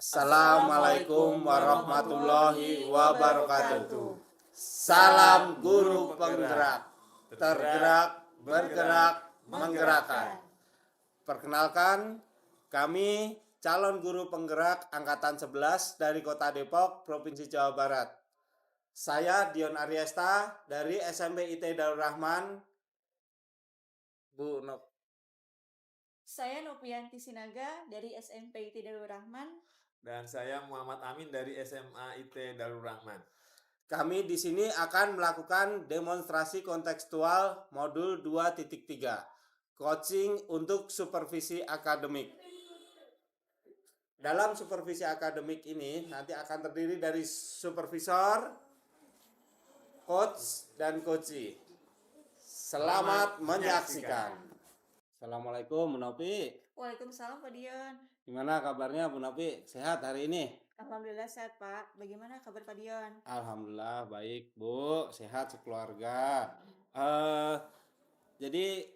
Assalamualaikum warahmatullahi wabarakatuh. Salam guru penggerak, tergerak, bergerak, menggerakkan. Perkenalkan, kami calon guru penggerak angkatan 11 dari Kota Depok, Provinsi Jawa Barat. Saya Dion Aryesta dari SMP IT Darul Rahman. Bu Nop. Saya Nopianti Sinaga dari SMP IT Darul Rahman. Dan saya Muhammad Amin dari SMA IT Darul Rahman. Kami di sini akan melakukan demonstrasi kontekstual modul 2.3, coaching untuk supervisi akademik. Dalam supervisi akademik ini nanti akan terdiri dari supervisor, coach, dan coachee. Selamat menyaksikan. Assalamualaikum Bu Nopi. Waalaikumsalam Pak Dion. Gimana kabarnya Bu Nopi? Sehat hari ini? Alhamdulillah sehat Pak. Bagaimana kabar Pak Dion? Alhamdulillah baik Bu, sehat sekeluarga. Jadi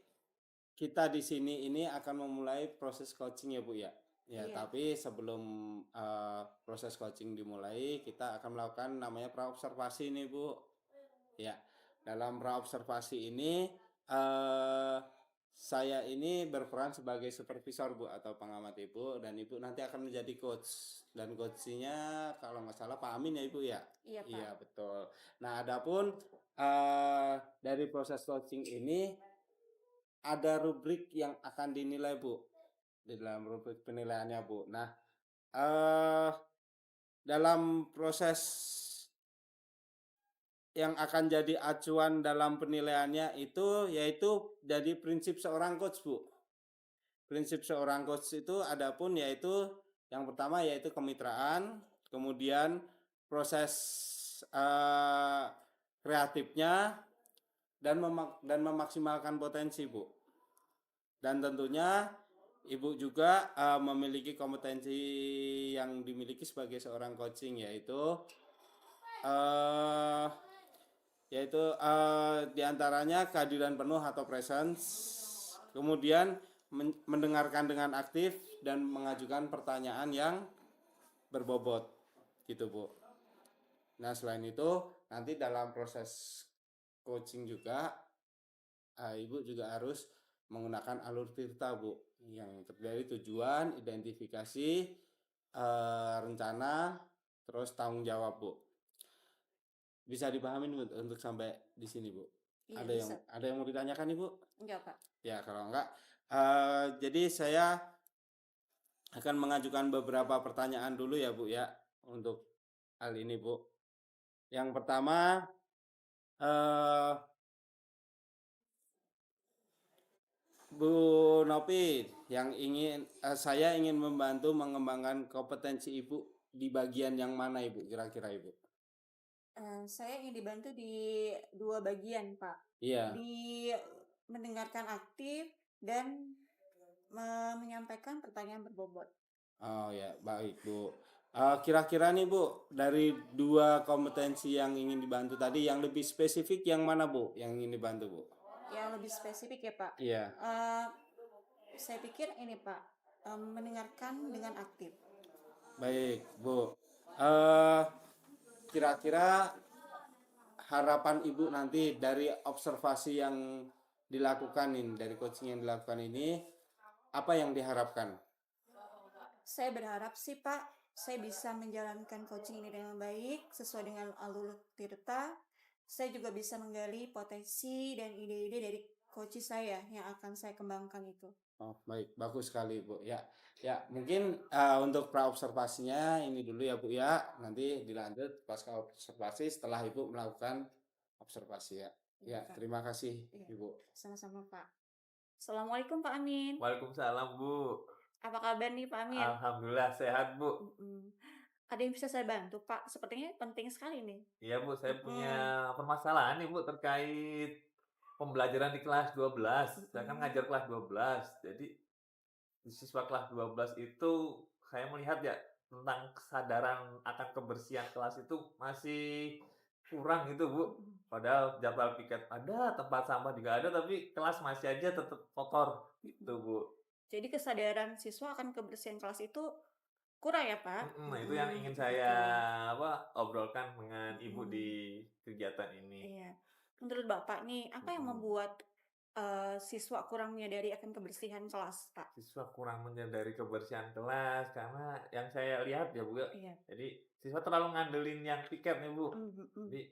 kita di sini ini akan memulai proses coaching ya Bu ya. Ya, Iya. tapi sebelum proses coaching dimulai, kita akan melakukan namanya praobservasi nih Bu. Ya, dalam praobservasi ini saya ini berperan sebagai supervisor Bu atau pengamat Ibu, dan Ibu nanti akan menjadi coach, dan coachnya kalau nggak salah Pak Amin ya Ibu ya? Iya Pak. Iya betul. Nah, adapun dari proses coaching ini ada rubrik yang akan dinilai Bu, di dalam rubrik penilaiannya Bu. Nah, dalam proses yang akan jadi acuan dalam penilaiannya itu yaitu dari prinsip seorang coach Bu. Prinsip seorang coach itu adapun yaitu yang pertama yaitu kemitraan, kemudian proses kreatifnya dan memaksimalkan potensi Bu. Dan tentunya Ibu juga memiliki kompetensi yang dimiliki sebagai seorang coaching yaitu diantaranya kehadiran penuh atau presence, kemudian mendengarkan dengan aktif dan mengajukan pertanyaan yang berbobot gitu Bu. Nah, selain itu nanti dalam proses coaching juga Ibu juga harus menggunakan alur tirta Bu, yang terdiri tujuan, identifikasi, rencana, terus tanggung jawab Bu. Bisa dipahami untuk sampai di sini Bu? Iya, Ada yang mau ditanyakan Ibu? Enggak Pak. Ya, kalau enggak, jadi saya akan mengajukan beberapa pertanyaan dulu ya Bu ya untuk hal ini Bu. Yang pertama, Bu Nopi, saya ingin membantu mengembangkan kompetensi Ibu di bagian yang mana Ibu kira-kira Ibu? Saya ingin dibantu di dua bagian Pak. Iya. Di mendengarkan aktif dan menyampaikan pertanyaan berbobot. Oh ya, baik Bu. Kira-kira nih Bu, dari dua kompetensi yang ingin dibantu tadi, yang lebih spesifik yang mana Bu, yang ingin dibantu Bu? Yang lebih spesifik ya Pak. Iya. Saya pikir ini Pak, mendengarkan dengan aktif. Baik Bu. Kira-kira harapan Ibu nanti dari observasi yang dilakukan ini, dari coaching yang dilakukan ini, apa yang diharapkan? Saya berharap sih Pak, saya bisa menjalankan coaching ini dengan baik, sesuai dengan alur tirta. Saya juga bisa menggali potensi dan ide-ide dari coach saya yang akan saya kembangkan itu. Oh, baik, bagus sekali Bu. Ya, mungkin untuk praobservasinya ini dulu ya Bu ya. Nanti dilanjut pasca observasi setelah Ibu melakukan observasi ya. Ya, terima kasih Ibu. Sama-sama Pak. Assalamualaikum Pak Amin. Waalaikumsalam Bu. Apa kabar nih Pak Amin? Alhamdulillah sehat Bu. Ada yang bisa saya bantu Pak? Sepertinya penting sekali nih. Iya Bu, saya punya permasalahan nih Bu terkait pembelajaran di kelas 12. Saya kan ngajar kelas 12. Jadi di siswa kelas 12 itu saya melihat ya tentang kesadaran akan kebersihan kelas itu masih kurang gitu Bu. Padahal jadwal piket ada, tempat sampah juga ada, tapi kelas masih aja tetap kotor gitu Bu. Jadi kesadaran siswa akan kebersihan kelas itu kurang ya, Pak? Nah itu yang ingin saya Oke. obrolkan dengan Ibu di Mhm. kegiatan ini. Iya. Menurut Bapak nih, apa yang Mhm. membuat, siswa kurang menyadari akan kebersihan kelas, Pak? Siswa kurang menyadari kebersihan kelas karena yang saya lihat ya, Bu, ya, Iya. jadi siswa terlalu ngandelin yang piket nih, Bu. Mhm. Jadi,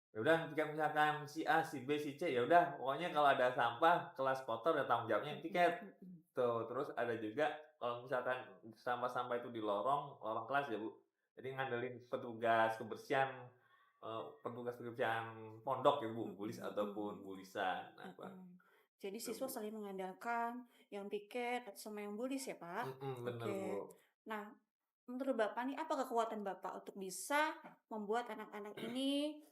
ya udah piket misalkan si A, si B, si C, ya udah pokoknya kalau ada sampah, kelas kotor ya tanggung jawabnya yang Mhm piket. mhm. Tuh, terus ada juga kalau misalkan sampah-sampah itu di lorong, lorong kelas ya, Bu. Jadi ngandelin petugas kebersihan, petugas kebersihan pondok ya, Bu, Mhm bulis mhm. ataupun bulisan. Nah, Bang, Heeh. Jadi itu, siswa Bu. saling mengandalkan yang piket sama yang bulis ya, Pak? Bener, Bu. Oke. Nah, menurut Bapak nih, apa kekuatan Bapak untuk bisa membuat anak-anak ini,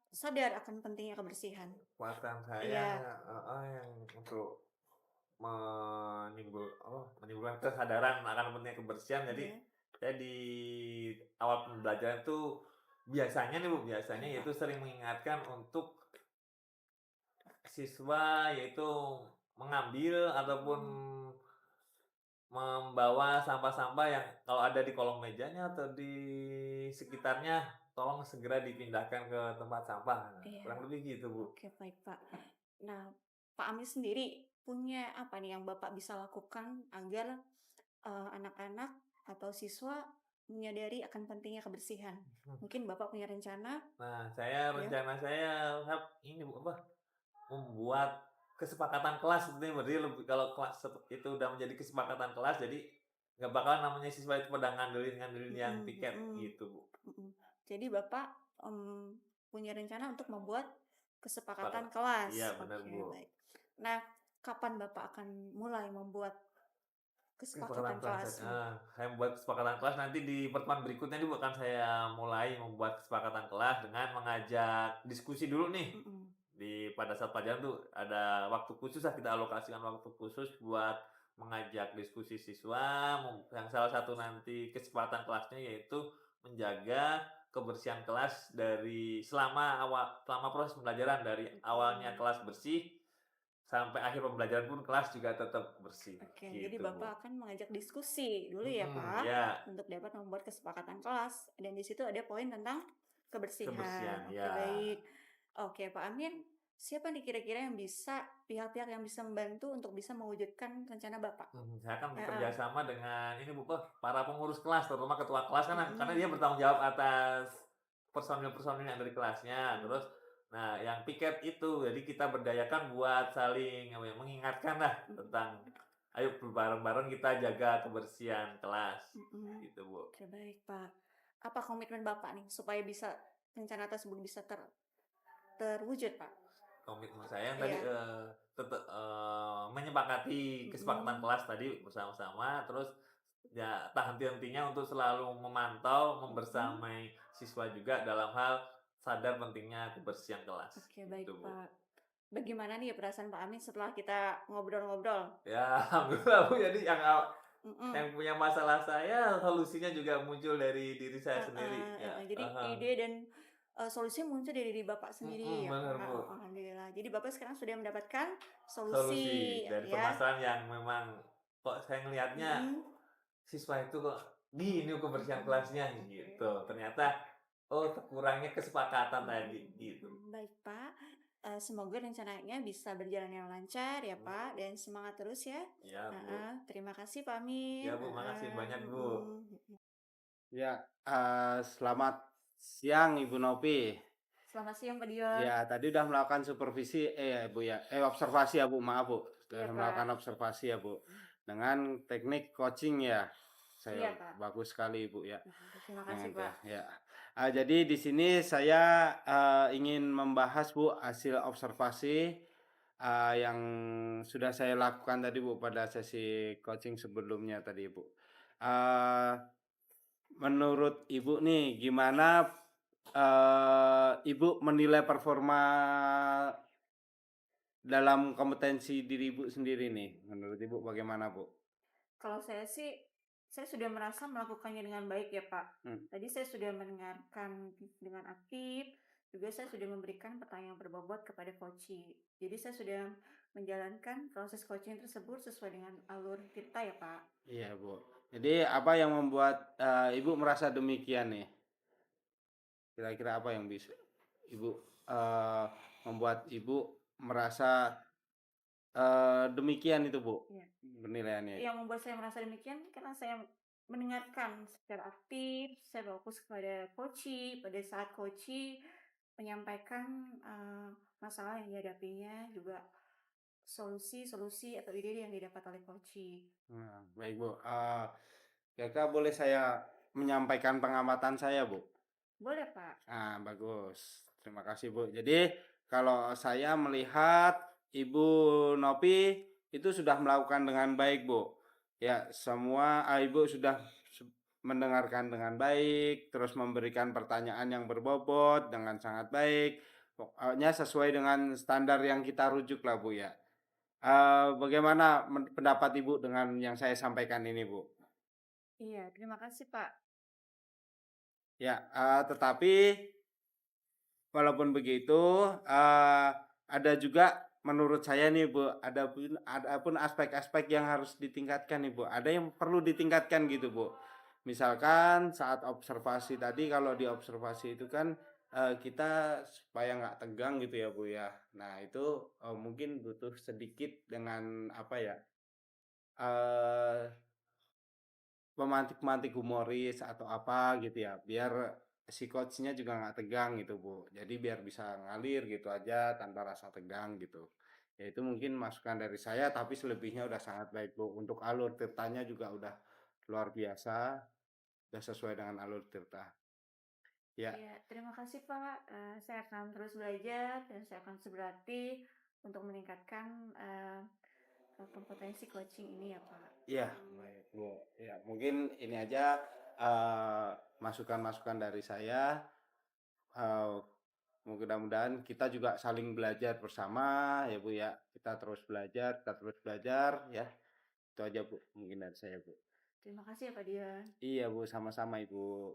sadar akan pentingnya kebersihan? Kekuatan saya Iya yang untuk menimbulkan kesadaran akan pentingnya kebersihan. Jadi iya saya di awal pembelajaran tuh biasanya nih, Bu, biasanya iya, Pak. yaitu sering mengingatkan untuk siswa yaitu mengambil ataupun Mhm. membawa sampah-sampah yang kalau ada di kolong mejanya atau di sekitarnya tolong segera dipindahkan ke tempat sampah. Nah, Iya. kurang lebih gitu, Bu. Oke, baik, Pak. Nah, Pak Amir sendiri punya apa nih yang Bapak bisa lakukan agar, anak-anak atau siswa menyadari akan pentingnya kebersihan? Mungkin Bapak punya rencana Nah, saya ya? rencana saya ini, Bu, membuat kesepakatan kelas sebetulnya. Berarti lebih kalau kelas itu udah menjadi kesepakatan kelas, jadi nggak bakalan namanya siswa itu pada ngandelin-ngandelin yang Mhm piket mhm, gitu, Bu. mhm. Jadi Bapak, punya rencana untuk membuat Sepakat kesepakatan iya kelas. benar, Oke, Bu. baik. Nah, kapan Bapak akan mulai membuat Kesepakatan kesepakatan kelas kelas nih? saya membuat kesepakatan kelas nanti di pertemuan berikutnya juga akan saya mulai membuat kesepakatan kelas dengan mengajak diskusi dulu nih. Mhm, Pada saat pelajaran tuh ada waktu khusus lah, kita alokasikan waktu khusus buat mengajak diskusi siswa, yang salah satu nanti kesepakatan kelasnya yaitu menjaga kebersihan kelas dari selama proses pembelajaran, dari awalnya mhm. kelas bersih sampai akhir pembelajaran pun kelas juga tetap bersih, Oke, jadi gitu, Bu. Bapak akan mengajak diskusi dulu ya, Pak, Ya, untuk dapat membuat kesepakatan kelas. Dan di situ ada poin tentang kebersihan. kebersihan, Oke, ya. baik. Oke, Pak Amin, siapa nih kira-kira yang bisa, pihak-pihak yang bisa membantu untuk bisa mewujudkan rencana Bapak? Saya akan bekerja Heeh. sama dengan ini, Bu, para pengurus kelas, terutama ketua kelas kan karena dia Mhm. bertanggung jawab atas personil-personil yang ada di kelasnya. Mhm. Terus, nah yang piket itu, jadi kita berdayakan buat saling mengingatkan lah Mhm. tentang, "Ayo bareng-bareng kita jaga kebersihan kelas." Mhm. Gitu, Bu. Oke, baik, Pak. Apa komitmen Bapak nih supaya bisa rencana tersebut bisa terwujud, Pak? Komitmen saya yang tadi, Iya. menyepakati kesepakatan Mhm. kelas tadi bersama-sama, terus ya tak henti-hentinya untuk selalu memantau, Mhm. membersamai siswa juga dalam hal sadar pentingnya kebersihan kelas, Oke, baik, gitu, Bu. Pak. Bagaimana nih perasaan Pak Amin setelah kita ngobrol-ngobrol? Ya, alhamdulillah, Bu, jadi Mhm. yang punya masalah saya, solusinya juga muncul dari diri saya sendiri, Heeh ya, heeh. Jadi ide dan, solusinya muncul dari diri Bapak sendiri ya, bener, Pak? Bu. Alhamdulillah. Jadi Bapak sekarang sudah mendapatkan Solusi solusi dari ya? permasalahan yang memang kok saya ngelihatnya Mhm. siswa itu kok gini kebersihan Mhm. kelasnya Oke. gitu. Ternyata, oh kurangnya kesepakatan Mhm tadi gitu. mhm. Baik, Pak. Semoga rencananya bisa berjalan yang lancar ya, Mmm, Pak, dan semangat terus ya. iya, Bu. Heeh. Terima kasih Pak Amin. Iya, Bu, makasih Heeh. banyak, Bu. Mhm mhm. Ya, selamat siang Ibu Novi. Selamat siang, Pak Dion. Ya, tadi udah melakukan supervisi Bu ya, observasi ya Bu, maaf Bu. Iya, Sudah Pak. melakukan observasi ya Bu. Dengan teknik coaching ya. Iya, Saya Pak. bagus sekali Ibu ya. Terima kasih, Dengan Pak. ya. Jadi di sini saya ingin membahas Bu hasil observasi yang sudah saya lakukan tadi Bu pada sesi coaching sebelumnya tadi Bu. Eh, Menurut Ibu nih gimana Ibu menilai performa dalam kompetensi diri Ibu sendiri nih, menurut Ibu bagaimana, Bu? Kalau saya sih, saya sudah merasa melakukannya dengan baik ya, Pak. Mmm, Tadi saya sudah mendengarkan dengan aktif, juga saya sudah memberikan pertanyaan berbobot kepada coaching. Jadi saya sudah menjalankan proses coaching tersebut sesuai dengan alur kita ya, Pak. iya, Bu. Jadi apa yang membuat Ibu merasa demikian nih? Kira-kira apa yang bisa Ibu eh, membuat Ibu merasa demikian itu, Bu? Iya. Penilaiannya. Yang membuat saya merasa demikian karena saya mendengarkan secara aktif, saya fokus kepada coach pada saat coach menyampaikan masalah yang dihadapinya, juga solusi-solusi atau ide-ide yang didapat oleh coach. Nah, baik, Bu. Kira-kira boleh saya menyampaikan pengamatan saya, Bu? Boleh, Pak. Bagus. Terima kasih, Bu. Jadi, kalau saya melihat Ibu Nopi itu sudah melakukan dengan baik, Bu. Ya, semua Ibu sudah mendengarkan dengan baik, terus memberikan pertanyaan yang berbobot dengan sangat baik. Pokoknya sesuai dengan standar yang kita rujuk lah, Bu ya. Bagaimana pendapat Ibu dengan yang saya sampaikan ini, Bu? Iya, terima kasih, Pak. Ya, tetapi walaupun begitu, ada juga menurut saya nih, Bu, ada pun aspek-aspek yang harus ditingkatkan nih, Bu. Ada yang perlu ditingkatkan gitu, Bu. Misalkan saat observasi tadi, kalau di observasi itu kan kita supaya nggak tegang gitu ya, Bu ya. Nah, itu mungkin butuh sedikit dengan apa ya, eh pemantik-pemantik humoris atau apa gitu ya, biar si coachnya juga nggak tegang gitu, Bu. Jadi biar bisa ngalir gitu aja tanpa rasa tegang gitu. Ya itu mungkin masukan dari saya, tapi selebihnya udah sangat baik, Bu. Untuk alur tirtanya juga udah luar biasa, udah sesuai dengan alur tirta. Ya, Iya, terima kasih, Pak. Saya akan terus belajar dan saya akan berlatih untuk meningkatkan kompetensi coaching ini ya, Pak. iya, baik, Bu. Ya, mungkin ini aja masukan-masukan dari saya. Eh, Mudah-mudahan kita juga saling belajar bersama ya, Bu ya. Kita terus belajar ya. Itu aja, Bu, mungkin dari saya, Bu. Terima kasih ya, Pak Dian. Iya, Bu, sama-sama, Ibu.